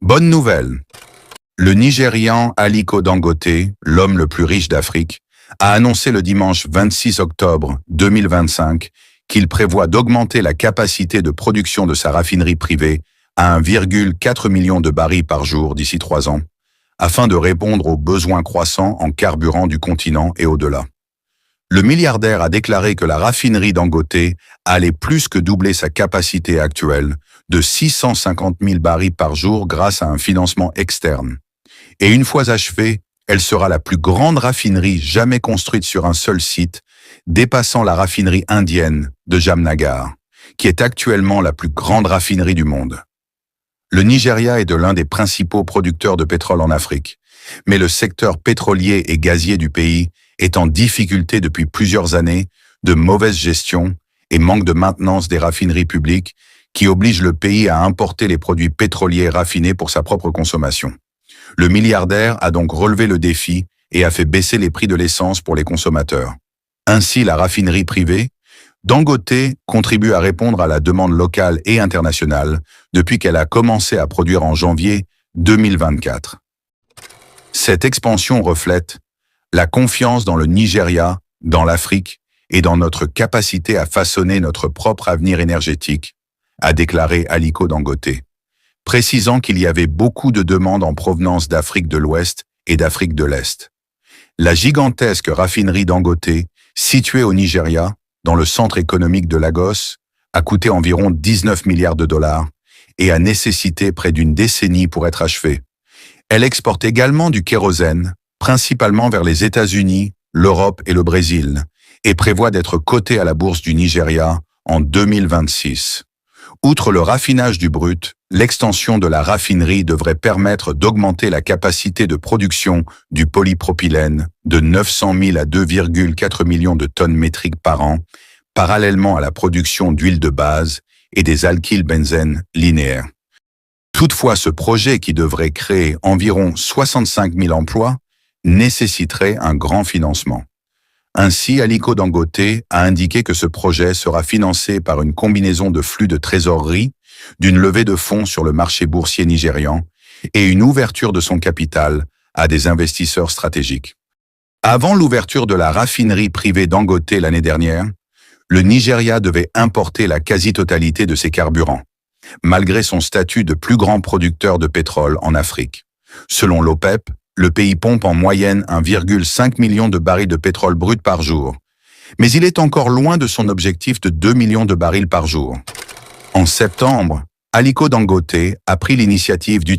Bonne nouvelle! Le Nigérian Aliko Dangote, l'homme le plus riche d'Afrique, a annoncé le dimanche 26 octobre 2025 qu'il prévoit d'augmenter la capacité de production de sa raffinerie privée à 1,4 million de barils par jour d'ici 3 ans, afin de répondre aux besoins croissants en carburant du continent et au-delà. Le milliardaire a déclaré que la raffinerie Dangote allait plus que doubler sa capacité actuelle de 650 000 barils par jour grâce à un financement externe. Et une fois achevée, elle sera la plus grande raffinerie jamais construite sur un seul site, dépassant la raffinerie indienne de Jamnagar, qui est actuellement la plus grande raffinerie du monde. Le Nigeria est de l'un des principaux producteurs de pétrole en Afrique, mais le secteur pétrolier et gazier du pays est en difficulté depuis plusieurs années de mauvaise gestion et manque de maintenance des raffineries publiques qui oblige le pays à importer les produits pétroliers raffinés pour sa propre consommation. Le milliardaire a donc relevé le défi et a fait baisser les prix de l'essence pour les consommateurs. Ainsi, la raffinerie privée, Dangote contribue à répondre à la demande locale et internationale depuis qu'elle a commencé à produire en janvier 2024. Cette expansion reflète la confiance dans le Nigeria, dans l'Afrique et dans notre capacité à façonner notre propre avenir énergétique, a déclaré Aliko Dangote, précisant qu'il y avait beaucoup de demandes en provenance d'Afrique de l'Ouest et d'Afrique de l'Est. La gigantesque raffinerie Dangote, située au Nigeria, dans le centre économique de Lagos, a coûté environ 19 milliards de dollars et a nécessité près d'une décennie pour être achevée. Elle exporte également du kérosène, principalement vers les États-Unis, l'Europe et le Brésil, et prévoit d'être cotée à la bourse du Nigeria en 2026. Outre le raffinage du brut, l'extension de la raffinerie devrait permettre d'augmenter la capacité de production du polypropylène de 900 000 à 2,4 millions de tonnes métriques par an, parallèlement à la production d'huile de base et des alkylbenzènes linéaires. Toutefois, ce projet qui devrait créer environ 65 000 emplois nécessiterait un grand financement. Ainsi, Aliko Dangote a indiqué que ce projet sera financé par une combinaison de flux de trésorerie, d'une levée de fonds sur le marché boursier nigérian et une ouverture de son capital à des investisseurs stratégiques. Avant l'ouverture de la raffinerie privée Dangote l'année dernière, le Nigeria devait importer la quasi-totalité de ses carburants, malgré son statut de plus grand producteur de pétrole en Afrique. Selon l'OPEP, le pays pompe en moyenne 1,5 million de barils de pétrole brut par jour. Mais il est encore loin de son objectif de 2 millions de barils par jour. En septembre, Aliko Dangote a pris l'initiative d'utiliser